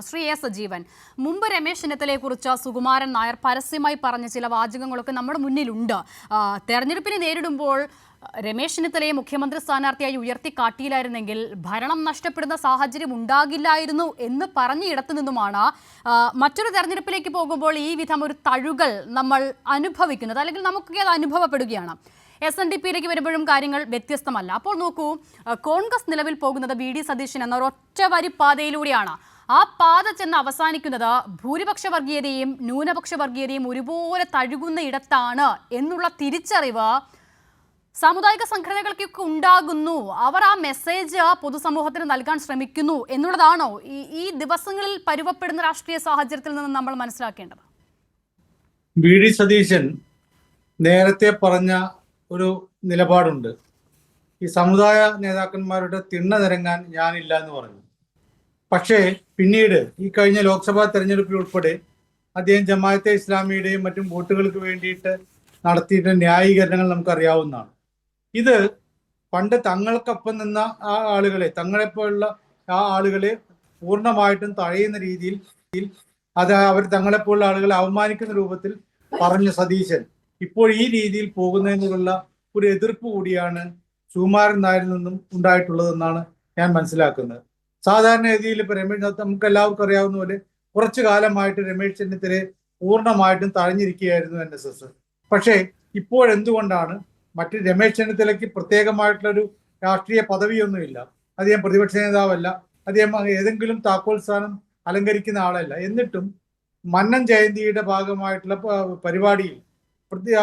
Shri A Sajeevan, മുമ്പ് രമേശ് ചെന്നിത്തലയെക്കുറിച്ച് സുകുമാരൻ നായർ പരസ്യമായി പറഞ്ഞ ചില വാചകങ്ങളൊക്കെ നമ്മുടെ മുന്നിലുണ്ട്. തെരഞ്ഞെടുപ്പിനെ നേരിടുമ്പോൾ രമേശ് ചെന്നിത്തലയെ മുഖ്യമന്ത്രി സ്ഥാനാർത്ഥിയായി ഉയർത്തിക്കാട്ടിയില്ലായിരുന്നെങ്കിൽ ഭരണം നഷ്ടപ്പെടുന്ന സാഹചര്യം ഉണ്ടാകില്ലായിരുന്നു എന്ന് പറഞ്ഞിടത്തു നിന്നുമാണ് മറ്റൊരു തെരഞ്ഞെടുപ്പിലേക്ക് പോകുമ്പോൾ ഈ വിധം ഒരു തഴുകൽ നമ്മൾ അനുഭവിക്കുന്നത്, അല്ലെങ്കിൽ നമുക്കൊക്കെ അത് അനുഭവപ്പെടുകയാണ്. SNDP-യിലേക്ക് വരുമ്പോഴും കാര്യങ്ങൾ വ്യത്യസ്തമല്ല. അപ്പോൾ നോക്കൂ, കോൺഗ്രസ് നിലവിൽ പോകുന്നത് വി ഡി സതീശൻ എന്ന ഒരൊറ്റ വരി പാതയിലൂടെയാണ്. ആ പാത ചെന്ന് അവസാനിക്കുന്നത് ഭൂരിപക്ഷ വർഗീയതയും ന്യൂനപക്ഷ വർഗീയതയും ഒരുപോലെ തഴുകുന്ന ഇടത്താണ് എന്നുള്ള തിരിച്ചറിവ് സാമുദായിക സംഘടനകൾക്കൊക്കെ ഉണ്ടാകുന്നു. അവർ ആ മെസ്സേജ് പൊതുസമൂഹത്തിന് നൽകാൻ ശ്രമിക്കുന്നു എന്നുള്ളതാണോ ഈ ദിവസങ്ങളിൽ പരുവപ്പെടുന്ന രാഷ്ട്രീയ സാഹചര്യത്തിൽ നിന്ന് നമ്മൾ മനസ്സിലാക്കേണ്ടത്? വി ഡി സതീശൻ നേരത്തെ പറഞ്ഞ ഒരു നിലപാടുണ്ട്. ഈ സമുദായ നേതാക്കന്മാരുടെ തിണ്ണ നിരങ്ങാൻ ഞാനില്ല എന്ന് പറഞ്ഞു. പക്ഷേ പിന്നീട് ഈ കഴിഞ്ഞ ലോക്സഭാ തെരഞ്ഞെടുപ്പിൽ ഉൾപ്പെടെ അദ്ദേഹം ജമാഅത്തെ ഇസ്ലാമിയുടെയും മറ്റും വോട്ടുകൾക്ക് വേണ്ടിയിട്ട് നടത്തിയിട്ട് ന്യായീകരണങ്ങൾ നമുക്കറിയാവുന്നതാണ്. ഇത് പണ്ട് തങ്ങൾക്കൊപ്പം നിന്ന ആ ആളുകളെ, തങ്ങളെപ്പോലുള്ള ആ ആളുകളെ പൂർണ്ണമായിട്ടും തഴയുന്ന രീതിയിൽ അത് അവർ തങ്ങളെപ്പോലുള്ള ആളുകളെ അവമാനിക്കുന്ന രൂപത്തിൽ പറഞ്ഞ സതീശൻ ഇപ്പോൾ ഈ രീതിയിൽ പോകുന്നതിനുള്ള ഒരു എതിർപ്പ് കൂടിയാണ് സുകുമാരൻ നായരിൽ നിന്നും ഉണ്ടായിട്ടുള്ളതെന്നാണ് ഞാൻ മനസ്സിലാക്കുന്നത്. സാധാരണ രീതിയിൽ ഇപ്പൊ നമുക്ക് എല്ലാവർക്കും അറിയാവുന്ന പോലെ കുറച്ചു കാലമായിട്ട് രമേശ് ചെന്നിത്തലയെ പൂർണ്ണമായിട്ടും തഴഞ്ഞിരിക്കുകയായിരുന്നു NSS. പക്ഷേ ഇപ്പോഴെന്തുകൊണ്ടാണ് മറ്റ് രമേശ് ചെന്നിത്തലയ്ക്ക് പ്രത്യേകമായിട്ടുള്ളൊരു രാഷ്ട്രീയ പദവിയൊന്നുമില്ല, അദ്ദേഹം പ്രതിപക്ഷ നേതാവല്ല, അദ്ദേഹം ഏതെങ്കിലും താക്കോൽ സ്ഥാനം അലങ്കരിക്കുന്ന ആളല്ല, എന്നിട്ടും മന്നൻ ജയന്തിയുടെ ഭാഗമായിട്ടുള്ള പരിപാടിയിൽ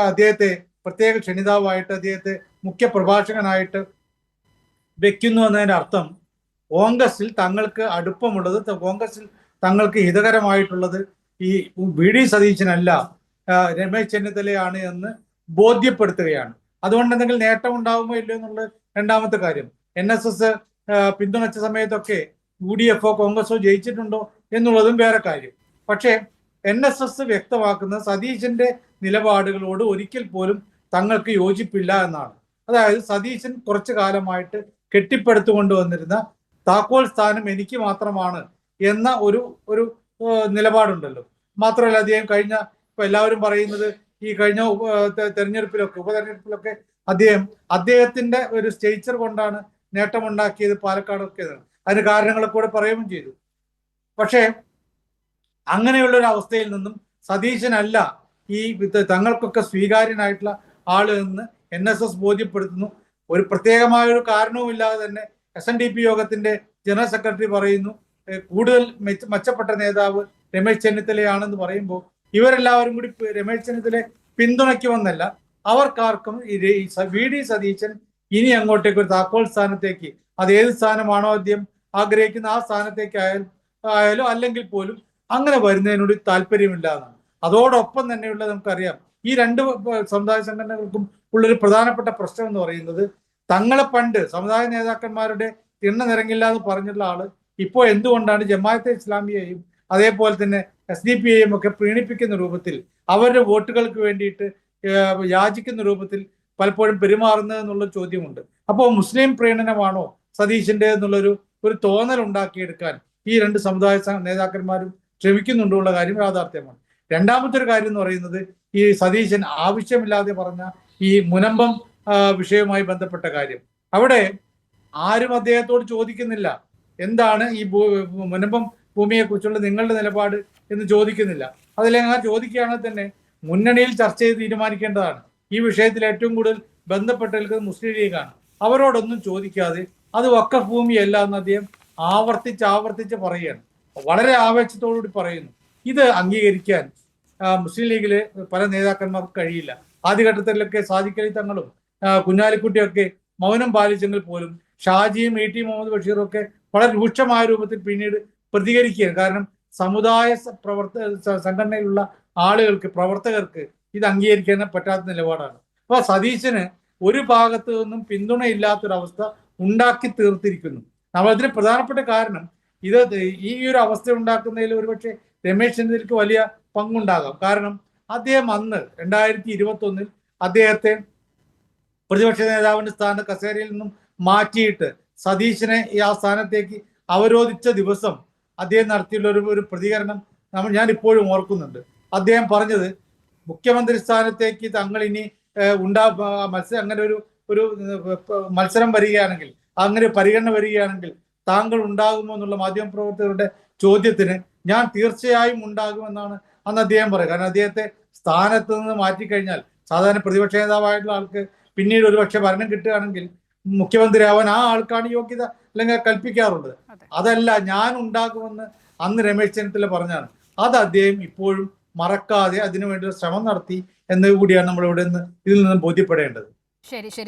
അദ്ദേഹത്തെ പ്രത്യേക ക്ഷണിതാവായിട്ട് അദ്ദേഹത്തെ മുഖ്യ പ്രഭാഷകനായിട്ട് വെക്കുന്നു എന്നതിന്റെ അർത്ഥം കോൺഗ്രസിൽ തങ്ങൾക്ക് അടുപ്പമുള്ളത്, കോൺഗ്രസിൽ തങ്ങൾക്ക് ഹിതകരമായിട്ടുള്ളത് ഈ വി ഡി സതീശനല്ല രമേശ് ചെന്നിത്തലയാണ് എന്ന് ബോധ്യപ്പെടുത്തുകയാണ്. അതുകൊണ്ട് എന്തെങ്കിലും നേട്ടം ഉണ്ടാവുമോ ഇല്ലയോ എന്നുള്ളത് രണ്ടാമത്തെ കാര്യം. NSS പിന്തുണച്ച സമയത്തൊക്കെ UDF കോൺഗ്രസോ ജയിച്ചിട്ടുണ്ടോ എന്നുള്ളതും വേറെ കാര്യം. പക്ഷേ NSS വ്യക്തമാക്കുന്ന സതീശന്റെ നിലപാടുകളോട് ഒരിക്കൽ പോലും തങ്ങൾക്ക് യോജിപ്പില്ല എന്നാണ്. അതായത് സതീശൻ കുറച്ചു കാലമായിട്ട് കെട്ടിപ്പടുത്തുകൊണ്ട് വന്നിരുന്ന താക്കോൽ സ്ഥാനം എനിക്ക് മാത്രമാണ് എന്ന ഒരു നിലപാടുണ്ടല്ലോ. മാത്രമല്ല അദ്ദേഹം കഴിഞ്ഞ ഇപ്പൊ എല്ലാവരും പറയുന്നത് ഈ കഴിഞ്ഞ ഉപതെരഞ്ഞെടുപ്പിലൊക്കെ അദ്ദേഹത്തിന്റെ ഒരു സ്റ്റേച്ചർ കൊണ്ടാണ് നേട്ടമുണ്ടാക്കിയത് പാലക്കാടൊക്കെ. അതിന് കാരണങ്ങളെ കൂടെ പറയുകയും ചെയ്തു. പക്ഷേ അങ്ങനെയുള്ള ഒരു അവസ്ഥയിൽ നിന്നും സതീശനല്ല ഈ തങ്ങൾക്കൊക്കെ സ്വീകാര്യനായിട്ടുള്ള ആള് എന്ന് NSS ബോധ്യപ്പെടുത്തുന്നു. ഒരു പ്രത്യേകമായ ഒരു കാരണവുമില്ലാതെ തന്നെ SNDP യോഗത്തിന്റെ ജനറൽ സെക്രട്ടറി പറയുന്നു കൂടുതൽ മെച്ചപ്പെട്ട നേതാവ് രമേശ് ചെന്നിത്തലയാണെന്ന് പറയുമ്പോൾ ഇവരെല്ലാവരും കൂടി രമേശ് ചെന്നിത്തലയെ പിന്തുണയ്ക്കുമെന്നല്ല, അവർക്കാർക്കും വി ഡി സതീശൻ ഇനി അങ്ങോട്ടേക്ക് ഒരു താക്കോൽ സ്ഥാനത്തേക്ക്, അത് ഏത് സ്ഥാനമാണോ അദ്ദേഹം ആഗ്രഹിക്കുന്ന ആ സ്ഥാനത്തേക്ക് ആയാലോ അല്ലെങ്കിൽ പോലും അങ്ങനെ വരുന്നതിനോട് താല്പര്യമില്ല എന്നാണ്. അതോടൊപ്പം തന്നെയുള്ള നമുക്കറിയാം ഈ രണ്ട് സമുദായ സംഘടനകൾക്കും ഉള്ളൊരു പ്രധാനപ്പെട്ട പ്രശ്നം എന്ന് പറയുന്നത് തങ്ങളെ പണ്ട് സമുദായ നേതാക്കന്മാരുടെ തിണ്ണ നിരങ്ങില്ല എന്ന് പറഞ്ഞിട്ടുള്ള ആള് ഇപ്പോൾ എന്തുകൊണ്ടാണ് ജമാഅത്തെ ഇസ്ലാമിയെയും അതേപോലെ തന്നെ SDPയെയും ഒക്കെ പ്രീണിപ്പിക്കുന്ന രൂപത്തിൽ അവരുടെ വോട്ടുകൾക്ക് വേണ്ടിയിട്ട് യാചിക്കുന്ന രൂപത്തിൽ പലപ്പോഴും പെരുമാറുന്നത് എന്നുള്ള ചോദ്യമുണ്ട്. അപ്പോൾ മുസ്ലിം പ്രീണനമാണോ സതീശന്റെ എന്നുള്ളൊരു തോന്നൽ ഉണ്ടാക്കിയെടുക്കാൻ ഈ രണ്ട് സമുദായ നേതാക്കന്മാരും ശ്രമിക്കുന്നുണ്ടുള്ള കാര്യം യാഥാർത്ഥ്യമാണ്. രണ്ടാമത്തെ ഒരു കാര്യം എന്ന് പറയുന്നത് ഈ സതീശൻ ആവശ്യമില്ലാതെ പറഞ്ഞ ഈ മുനമ്പം വിഷയവുമായി ബന്ധപ്പെട്ട കാര്യം. അവിടെ ആരും അദ്ദേഹത്തോട് ചോദിക്കുന്നില്ല എന്താണ് ഈ മുനമ്പം ഭൂമിയെ കുറിച്ചുള്ള നിങ്ങളുടെ നിലപാട് എന്ന് ചോദിക്കുന്നില്ല. അതിലെങ്ങനെ ചോദിക്കുകയാണെങ്കിൽ തന്നെ മുന്നണിയിൽ ചർച്ച ചെയ്ത് തീരുമാനിക്കേണ്ടതാണ്. ഈ വിഷയത്തിൽ ഏറ്റവും കൂടുതൽ ബന്ധപ്പെട്ട് നിൽക്കുന്നത് മുസ്ലിം ലീഗാണ്. അവരോടൊന്നും ചോദിക്കാതെ അത് വഖഫ് ഭൂമിയല്ല എന്ന് അദ്ദേഹം ആവർത്തിച്ച് പറയുകയാണ്. വളരെ ആവേശത്തോടുകൂടി പറയുന്നു. ഇത് അംഗീകരിക്കാൻ മുസ്ലിം ലീഗിലെ പല നേതാക്കന്മാർക്ക് കഴിയില്ല. ആദ്യഘട്ടത്തിലൊക്കെ സാദിഖ് അലി തങ്ങളും കുഞ്ഞാലിക്കുട്ടിയൊക്കെ മൗനം പാലിച്ചെങ്കിൽ പോലും ഷാജിയും ET മുഹമ്മദ് ബഷീറും ഒക്കെ വളരെ രൂക്ഷമായ രൂപത്തിൽ പിന്നീട് പ്രതികരിക്കുകയാണ്. കാരണം സമുദായ സംഘടനയിലുള്ള ആളുകൾക്ക്, പ്രവർത്തകർക്ക് ഇത് അംഗീകരിക്കാൻ പറ്റാത്ത നിലപാടാണ്. അപ്പൊ സതീശന് ഒരു ഭാഗത്തു നിന്നും പിന്തുണയില്ലാത്തൊരവസ്ഥ ഉണ്ടാക്കി തീർത്തിരിക്കുന്നു. നമ്മളതിന് പ്രധാനപ്പെട്ട കാരണം ഇത് ഈ ഒരു അവസ്ഥ ഉണ്ടാക്കുന്നതിൽ ഒരുപക്ഷെ രമേശ് ചെന്നിത്തലയ്ക്ക് വലിയ പങ്കുണ്ടാകാം. കാരണം അദ്ദേഹം അന്ന് 2021 അദ്ദേഹത്തെ പ്രതിപക്ഷ നേതാവിന്റെ കസേരയിൽ നിന്നും മാറ്റിയിട്ട് സതീശനെ ആ സ്ഥാനത്തേക്ക് അവരോധിച്ച ദിവസം അദ്ദേഹം നടത്തിയുള്ള ഒരു പ്രതികരണം ഞാൻ ഇപ്പോഴും ഓർക്കുന്നുണ്ട്. അദ്ദേഹം പറഞ്ഞത് മുഖ്യമന്ത്രി സ്ഥാനത്തേക്ക് തങ്ങൾ ഇനി അങ്ങനെ ഒരു മത്സരം വരികയാണെങ്കിൽ, അങ്ങനെ പരിഗണന വരികയാണെങ്കിൽ താങ്കൾ ഉണ്ടാകുമോ എന്നുള്ള മാധ്യമപ്രവർത്തകരുടെ ചോദ്യത്തിന് ഞാൻ തീർച്ചയായും ഉണ്ടാകുമെന്നാണ് അന്ന് അദ്ദേഹം പറയുക. കാരണം അദ്ദേഹത്തെ സ്ഥാനത്ത് നിന്ന് മാറ്റിക്കഴിഞ്ഞാൽ സാധാരണ പ്രതിപക്ഷ നേതാവായിട്ടുള്ള ആൾക്ക് പിന്നീട് ഒരുപക്ഷെ ഭരണം കിട്ടുകയാണെങ്കിൽ മുഖ്യമന്ത്രിയാവാൻ ആ ആൾക്കാണ് യോഗ്യത അല്ലെങ്കിൽ കൽപ്പിക്കാറുള്ളത്. അതല്ല, ഞാൻ ഉണ്ടാകുമെന്ന് അന്ന് രമേശ് ചെന്നിത്തല പറഞ്ഞാണ്. അത് അദ്ദേഹം ഇപ്പോഴും മറക്കാതെ അതിനുവേണ്ടി ശ്രമം നടത്തി എന്ന് കൂടിയാണ് നമ്മൾ ഇതിൽ നിന്ന് ബോധ്യപ്പെടേണ്ടത്. ശരി ശരി.